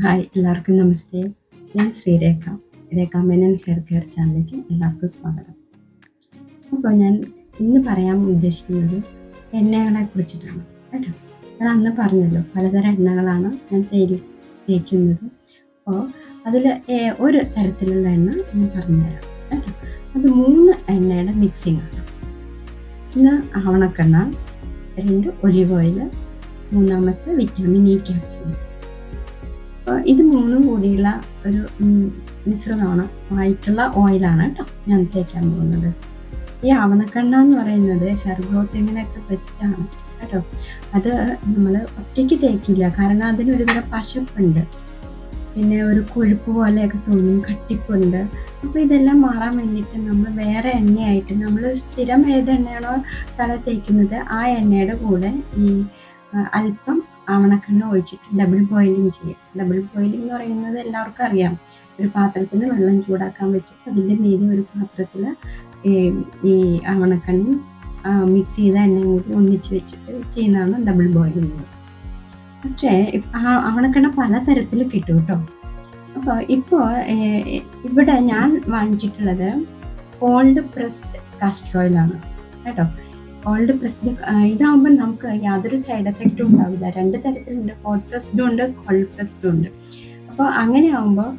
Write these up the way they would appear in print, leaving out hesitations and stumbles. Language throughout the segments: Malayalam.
ഹായ്, എല്ലാവർക്കും നമസ്തേ. ഞാൻ ശ്രീരേഖ. രേഖ മേനോൻ ഹെയർ കെയർ ചാനലിലേക്ക് എല്ലാവർക്കും സ്വാഗതം. അപ്പോൾ ഞാൻ ഇന്ന് പറയാൻ ഉദ്ദേശിക്കുന്നത് എണ്ണകളെ കുറിച്ചിട്ടാണ് കേട്ടോ. ഞാൻ അന്ന് പറഞ്ഞല്ലോ പലതരം എണ്ണകളാണ് ഞാൻ തേക്കുന്നത്. അപ്പോൾ അതിൽ ഒരു തരത്തിലുള്ള എണ്ണ ഞാൻ പറഞ്ഞുതരാം കേട്ടോ. അത് 3 എണ്ണയുടെ മിക്സിംഗ് ആണ്. ഒന്ന് ആവണക്കെണ്ണ, 2 olive oil, 3 vitamin E capsule. അപ്പോൾ ഇത് 3 കൂടിയുള്ള ഒരു മിശ്രിതമാണ് ആയിട്ടുള്ള ഓയിലാണ് കേട്ടോ ഞാൻ തേക്കാൻ പോകുന്നത്. ഈ ആവണക്കെണ്ണ എന്ന് പറയുന്നത് ഹെയർ ഗ്രോത്തിങ്ങിനൊക്കെ ബെസ്റ്റാണ് കേട്ടോ. അത് നമ്മൾ ഒറ്റയ്ക്ക് തേക്കില്ല, കാരണം അതിനൊരുതരം പശപ്പുണ്ട്, പിന്നെ ഒരു കൊഴുപ്പ് പോലെയൊക്കെ തോന്നും, കട്ടിപ്പുണ്ട്. അപ്പോൾ ഇതെല്ലാം മാറാൻ വേണ്ടിയിട്ട് നമ്മൾ വേറെ എണ്ണയായിട്ട് നമ്മൾ സ്ഥിരം ഏത് എണ്ണയാണോ തല തേക്കുന്നത് ആ എണ്ണയുടെ കൂടെ ഈ അല്പം ആവണക്കെണ്ണ ഒഴിച്ചിട്ട് ഡബിൾ ബോയിലിംഗ് ചെയ്യും. ഡബിൾ ബോയിലിംഗ് എന്ന് പറയുന്നത് എല്ലാവർക്കും അറിയാം. ഒരു പാത്രത്തിൽ വെള്ളം ചൂടാക്കാൻ വെച്ചിട്ട് അതിൻ്റെ മീതെ ഒരു പാത്രത്തിൽ ഈ ആവണക്കെണ്ണയും മിക്സ് ചെയ്ത എണ്ണയും കൂടി ഒന്നിച്ച് വെച്ചിട്ട് ചെയ്യുന്നതാണ് ഡബിൾ ബോയിലിംഗ്. പക്ഷേ ആവണക്കെണ്ണ പലതരത്തിൽ കിട്ടും കേട്ടോ. അപ്പോൾ ഇപ്പോൾ ഇവിടെ ഞാൻ വാങ്ങിച്ചിട്ടുള്ളത് കോൾഡ് പ്രസ്ഡ് കാസ്റ്റർ ഓയിലാണ് കേട്ടോ. കോൾഡ് പ്രസ്ഡ് ഇതാകുമ്പോൾ നമുക്ക് യാതൊരു സൈഡ് എഫക്റ്റും ഉണ്ടാവില്ല. 2 തരത്തിലുണ്ട്, ഹോട്ട് പ്രസ്ഡും ഉണ്ട്, കോൾഡ് പ്രസ്ഡും ഉണ്ട്. അപ്പോൾ അങ്ങനെ ആകുമ്പോൾ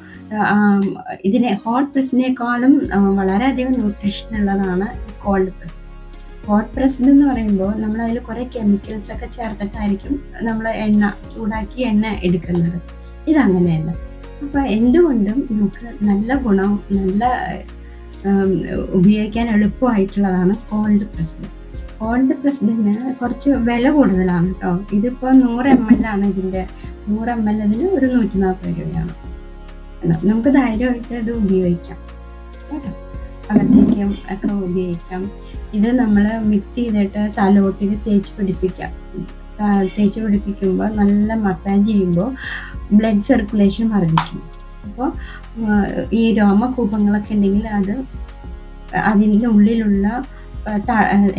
ഇതിനെ ഹോട്ട് പ്രസ്സിനേക്കാളും വളരെയധികം ന്യൂട്രീഷൻ ഉള്ളതാണ് കോൾഡ് പ്രസ്ഡ്. ഹോട്ട് പ്രസ്ഡ് എന്ന് പറയുമ്പോൾ നമ്മൾ അതിൽ കുറേ കെമിക്കൽസ് ഒക്കെ ചേർത്തിട്ടായിരിക്കും നമ്മൾ ചൂടാക്കി എണ്ണ എടുക്കുന്നത്. ഇതങ്ങനെയല്ല. അപ്പോൾ എന്തുകൊണ്ടും നമുക്ക് നല്ല ഗുണം, നല്ല ഉപയോഗിക്കാൻ എളുപ്പമായിട്ടുള്ളതാണ് കോൾഡ് പ്രസ്ഡ്. കോൾഡ് പ്രസ്ഡിന് കുറച്ച് വില കൂടുതലാണ് കേട്ടോ. ഇതിപ്പോൾ 100 ml ആണ്. ഇതിൻ്റെ 100 ml അതിന് ഒരു 140 രൂപയാണ്. നമുക്ക് ധൈര്യമായിട്ട് ഇത് ഉപയോഗിക്കാം കേട്ടോ. അകത്തേക്കും ഒക്കെ ഉപയോഗിക്കാം. ഇത് നമ്മൾ മിക്സ് ചെയ്തിട്ട് തലോട്ടിൽ തേച്ച് പിടിപ്പിക്കുമ്പോൾ നല്ല മസാജ് ചെയ്യുമ്പോൾ ബ്ലഡ് സർക്കുലേഷൻ വർദ്ധിക്കും. അപ്പോൾ ഈ രോമകൂപങ്ങളൊക്കെ ഉണ്ടെങ്കിൽ അത് അതിൻ്റെ ഉള്ളിലുള്ള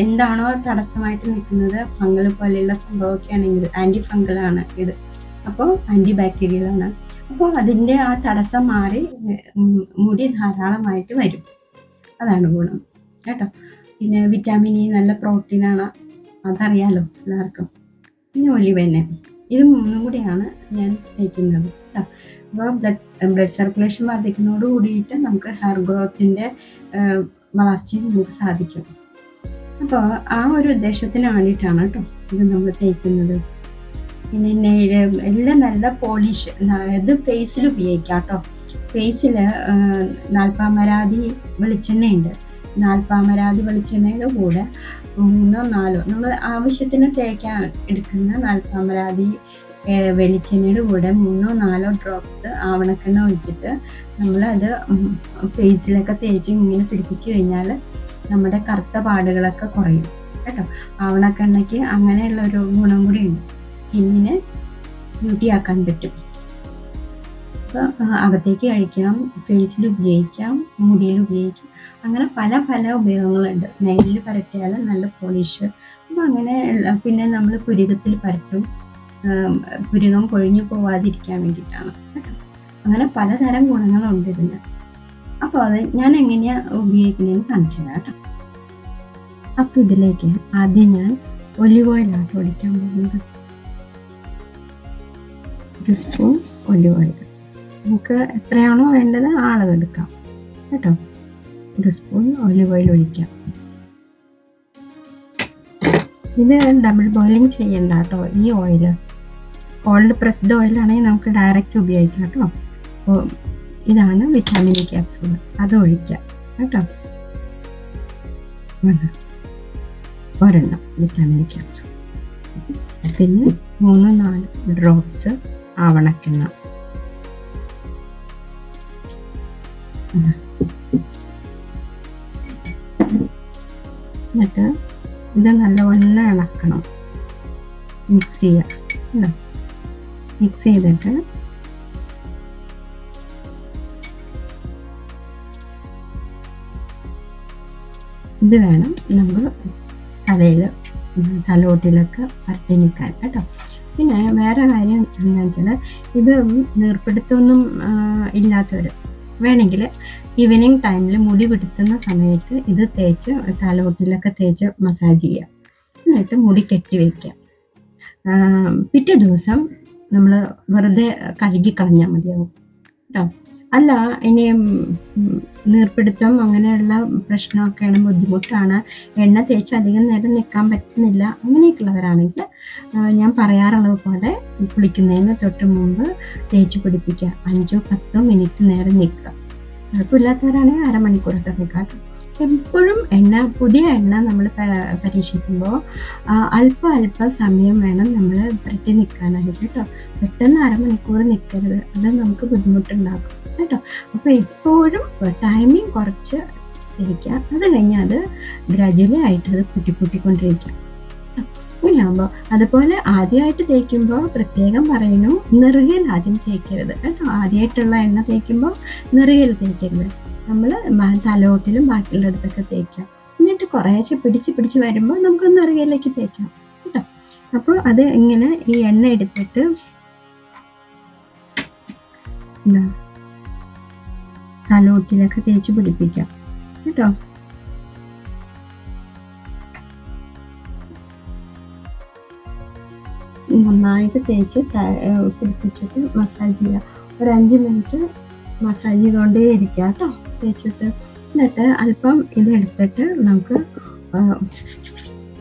എന്താണോ തടസ്സമായിട്ട് നിൽക്കുന്നത്, ഫംഗൽ പോലെയുള്ള സംഭവമൊക്കെ ആണെങ്കിൽ ആൻറ്റി ഫംഗലാണ് ഇത്, അപ്പോൾ ആൻറ്റി ബാക്ടീരിയലാണ്. അപ്പോൾ അതിൻ്റെ ആ തടസ്സം മാറി മുടി ധാരാളമായിട്ട് വരും. അതാണ് ഗുണം കേട്ടോ. പിന്നെ വിറ്റാമിൻ ഇ, നല്ല പ്രോട്ടീനാണ്, അതറിയാലോ എല്ലാവർക്കും. പിന്നെ ഒലിവ് എണ്ണ, ഇത് 3 കൂടിയാണ് ഞാൻ തേക്കുന്നത് കേട്ടോ. അപ്പോൾ ബ്ലഡ് സർക്കുലേഷൻ വർദ്ധിക്കുന്നതോട് കൂടിയിട്ട് നമുക്ക് ഹെയർ ഗ്രോത്തിൻ്റെ വളർച്ചയും നമുക്ക് സാധിക്കും. അപ്പോൾ ആ ഒരു ഉദ്ദേശത്തിന് വേണ്ടിയിട്ടാണ് കേട്ടോ ഇത് നമ്മൾ തേക്കുന്നത്. പിന്നെ എല്ലാം നല്ല പോളിഷ്, ഇത് ഫേസിൽ ഉപയോഗിക്കാം കേട്ടോ. ഫേസിൽ നാൽപ്പാമരാതി വെളിച്ചെണ്ണയുണ്ട്. നാൽപ്പാമരാതി വെളിച്ചെണ്ണയുടെ കൂടെ 3 4 നമ്മൾ ആവശ്യത്തിന് തേക്കാൻ എടുക്കുന്ന നാൽപ്പാമരാതി വെളിച്ചെണ്ണയുടെ കൂടെ 3 4 ഡ്രോപ്സ് ആവണക്കെണ്ണ ഒഴിച്ചിട്ട് നമ്മളത് ഫേസിലൊക്കെ തേച്ച് ഇങ്ങനെ പിടിപ്പിച്ച് കഴിഞ്ഞാൽ നമ്മുടെ കറുത്ത പാടുകളൊക്കെ കുറയും കേട്ടോ. ആവണക്കെണ്ണയ്ക്ക് അങ്ങനെയുള്ളൊരു ഗുണം കൂടി ഉണ്ട്, സ്കിന്നിനെ ബ്യൂട്ടി ആക്കാൻ പറ്റും. അപ്പോൾ അകത്തേക്ക് കഴിക്കാം, ഫേസിൽ ഉപയോഗിക്കാം, മുടിയിൽ ഉപയോഗിക്കാം, അങ്ങനെ പല പല ഉപയോഗങ്ങളുണ്ട്. നെയിലിൽ പരട്ടിയാലും നല്ല പോളിഷ്. അപ്പോൾ അങ്ങനെ പിന്നെ നമ്മൾ പുരികത്തിൽ പരട്ടും, പുരികം കൊഴിഞ്ഞു പോവാതിരിക്കാൻ വേണ്ടിയിട്ടാണ് കേട്ടോ. അങ്ങനെ പലതരം ഗുണങ്ങളുണ്ട് ഇതിന്. അപ്പോൾ അത് ഞാൻ എങ്ങനെയാണ് ഉപയോഗിക്കുന്നതെന്ന് കാണിച്ചു തരാം കേട്ടോ. അപ്പോൾ ഇതിലേക്ക് ആദ്യം ഞാൻ ഒലിവ് ഓയിലാണ് ഒഴിക്കാൻ പോകുന്നത്. 1 സ്പൂൺ ഒലിവ് ഓയിൽ, നമുക്ക് എത്രയാണോ വേണ്ടത് അളവെടുക്കാം കേട്ടോ. 1 സ്പൂൺ ഒലിവ് ഓയിൽ ഒഴിക്കാം. ഇത് ഡബിൾ ബോയിലിംഗ് ചെയ്യണ്ട കേട്ടോ. ഈ ഓയിൽ കോൾഡ് പ്രസ്ഡ് ഓയിലാണെങ്കിൽ നമുക്ക് ഡയറക്റ്റ് ഉപയോഗിക്കാം കേട്ടോ. അപ്പോൾ ഇതാണ് വിറ്റാമിൻ ഇ ക്യാപ്സ്യൂൾ, അത് ഒഴിക്കാം കേട്ടോ. ഒരെണ്ണം വിറ്റാമിൻ ഇ ക്യാപ്സ്യൂൾ, പിന്നെ 3 4 ഡ്രോപ്സ് ആവണക്കെണ്ണ. എന്നിട്ട് ഇത് നല്ലവണ്ണം ഇളക്കണം, മിക്സ് ചെയ്യുക. മിക്സ് ചെയ്തിട്ട് ഇത് വേണം നമ്മൾ തലയിൽ തലോട്ടിലൊക്കെ പരട്ടി നിൽക്കാൻ കേട്ടോ. പിന്നെ വേറെ കാര്യം എന്താണെന്ന് വെച്ചാൽ, ഇത് നീർപ്പിടുത്തമൊന്നും ഇല്ലാത്തവർ വേണമെങ്കിൽ ഈവനിങ് ടൈമിൽ മുടി പിടുത്തുന്ന സമയത്ത് ഇത് തേച്ച് തലമുട്ടിലൊക്കെ തേച്ച് മസാജ് ചെയ്യുക. എന്നിട്ട് മുടി കെട്ടി വയ്ക്കുക. പിറ്റേ ദിവസം നമ്മൾ വെറുതെ കഴുകി കളഞ്ഞാൽ മതിയാവും കേട്ടോ. അല്ല, ഇനി നീർപ്പിടുത്തം അങ്ങനെയുള്ള പ്രശ്നമൊക്കെയാണ്, ബുദ്ധിമുട്ടാണ്, എണ്ണ തേച്ച് അധികം നേരം നിൽക്കാൻ പറ്റുന്നില്ല, അങ്ങനെയൊക്കെയുള്ളവരാണെങ്കിൽ ഞാൻ പറയാറുള്ളത് പോലെ കുളിക്കുന്നതിന് തൊട്ട് മുമ്പ് തേച്ച് പിടിപ്പിക്കുക. 5-10 മിനിറ്റ് നേരം നിൽക്കുക. കുഴപ്പമില്ലാത്തവരാണെങ്കിൽ അരമണിക്കൂറൊക്കെ നിൽക്കാം. എപ്പോഴും പുതിയ എണ്ണ നമ്മൾ പരീക്ഷിക്കുമ്പോൾ അല്പ സമയം വേണം നമ്മൾ പുരട്ടി നിൽക്കാനായിട്ട് കേട്ടോ. പെട്ടെന്ന് അരമണിക്കൂർ നിൽക്കരുത്, അത് നമുക്ക് ബുദ്ധിമുട്ടുണ്ടാക്കും കേട്ടോ. അപ്പോൾ എപ്പോഴും ടൈമിങ് കുറച്ച് തേക്കുക. അത് കഴിഞ്ഞാൽ അത് ഗ്രാജുവലി ആയിട്ട് അത് കൂട്ടിക്കൊണ്ടിരിക്കുക. ഇങ്ങനെയാകുമ്പോൾ അതുപോലെ ആദ്യമായിട്ട് തേക്കുമ്പോൾ പ്രത്യേകം പറയുന്നു, നെറുകയിൽ ആദ്യം തേക്കരുത് കേട്ടോ. ആദ്യമായിട്ടുള്ള എണ്ണ തേക്കുമ്പോൾ നെറുകയിൽ തേക്കരുത്. നമ്മൾ തലോട്ടിലും ബാക്കിയുള്ള അടുത്തൊക്കെ തേക്കാം. എന്നിട്ട് കുറേശ്ശെ പിടിച്ച് വരുമ്പോൾ നമുക്ക് നെറുകയിലേക്ക് തേക്കാം കേട്ടോ. അപ്പോൾ അത് ഇങ്ങനെ ഈ എണ്ണ എടുത്തിട്ട് തലോട്ടിലൊക്കെ തേച്ച് പിടിപ്പിക്കാം കേട്ടോ. നന്നായിട്ട് തേച്ച് പിടിപ്പിച്ചിട്ട് മസാജ് ചെയ്യുക. ഒരു 5 മിനിറ്റ് മസാജ് ചെയ്തുകൊണ്ടേ ഇരിക്കുക കേട്ടോ, തേച്ചിട്ട്. എന്നിട്ട് അല്പം ഇതെടുത്തിട്ട് നമുക്ക്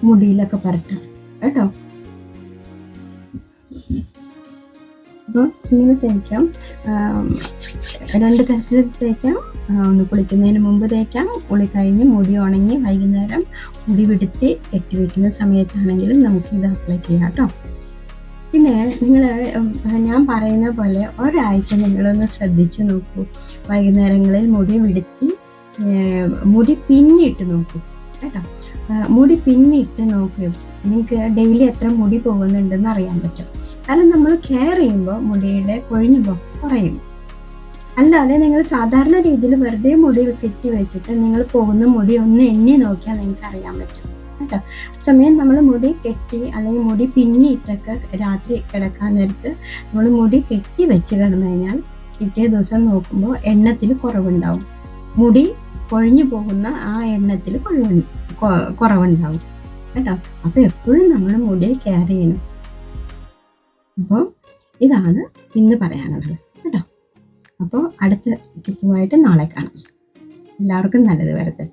മുടിയിലൊക്കെ പരട്ടാം കേട്ടോ. അപ്പോൾ ഇങ്ങനെ തേക്കാം. 2 തരത്തിൽ തേക്കാം. ഒന്ന് കുളിക്കുന്നതിന് മുമ്പ് തേക്കാം, കുളി കഴിഞ്ഞ് മുടി ഉണങ്ങി വൈകുന്നേരം മുടി വിടുത്തി കെട്ടിവെക്കുന്ന സമയത്താണെങ്കിലും നമുക്ക് ഇത് അപ്ലൈ ചെയ്യാം കേട്ടോ. പിന്നെ നിങ്ങൾ ഞാൻ പറയുന്ന പോലെ ഒരാഴ്ച നിങ്ങളൊന്ന് ശ്രദ്ധിച്ചു നോക്കൂ. വൈകുന്നേരങ്ങളിൽ മുടി വിടുത്തി മുടി പിന്നിട്ട് നോക്കൂ കേട്ടോ. മുടി പിന്നിട്ട് നോക്കൂ, നിങ്ങൾക്ക് ഡെയിലി എത്ര മുടി പോകുന്നുണ്ടെന്ന് അറിയാൻ പറ്റും. കാരണം നമ്മൾ കെയർ ചെയ്യുമ്പോൾ മുടിയുടെ കൊഴിഞ്ഞു കുറയും. അല്ലാതെ നിങ്ങൾ സാധാരണ രീതിയിൽ വെറുതെ മുടി കെട്ടി വെച്ചിട്ട് നിങ്ങൾ പോകുന്ന മുടി ഒന്ന് എണ്ണി നോക്കിയാൽ നിങ്ങൾക്ക് അറിയാൻ പറ്റും കേട്ടോ. സമയം നമ്മൾ മുടി കെട്ടി അല്ലെങ്കിൽ മുടി പിന്നിയിട്ടൊക്കെ രാത്രി കിടക്കാൻ നേരത്ത് നമ്മൾ മുടി കെട്ടി വെച്ച് കിടന്നു കഴിഞ്ഞാൽ പിറ്റേ ദിവസം നോക്കുമ്പോൾ എണ്ണത്തിൽ കുറവുണ്ടാവും. മുടി കൊഴിഞ്ഞു പോകുന്ന ആ എണ്ണത്തിൽ കുറവുണ്ടാവും കേട്ടോ. അപ്പോൾ എപ്പോഴും നമ്മൾ മുടി കെയർ ചെയ്യണം. അപ്പോൾ ഇതാണ് ഇന്ന് പറയാനുള്ളത് കേട്ടോ. അപ്പോൾ അടുത്ത ടിപ്പുമായിട്ട് നാളെ കാണാം. എല്ലാവർക്കും നല്ലത് വരട്ടെ.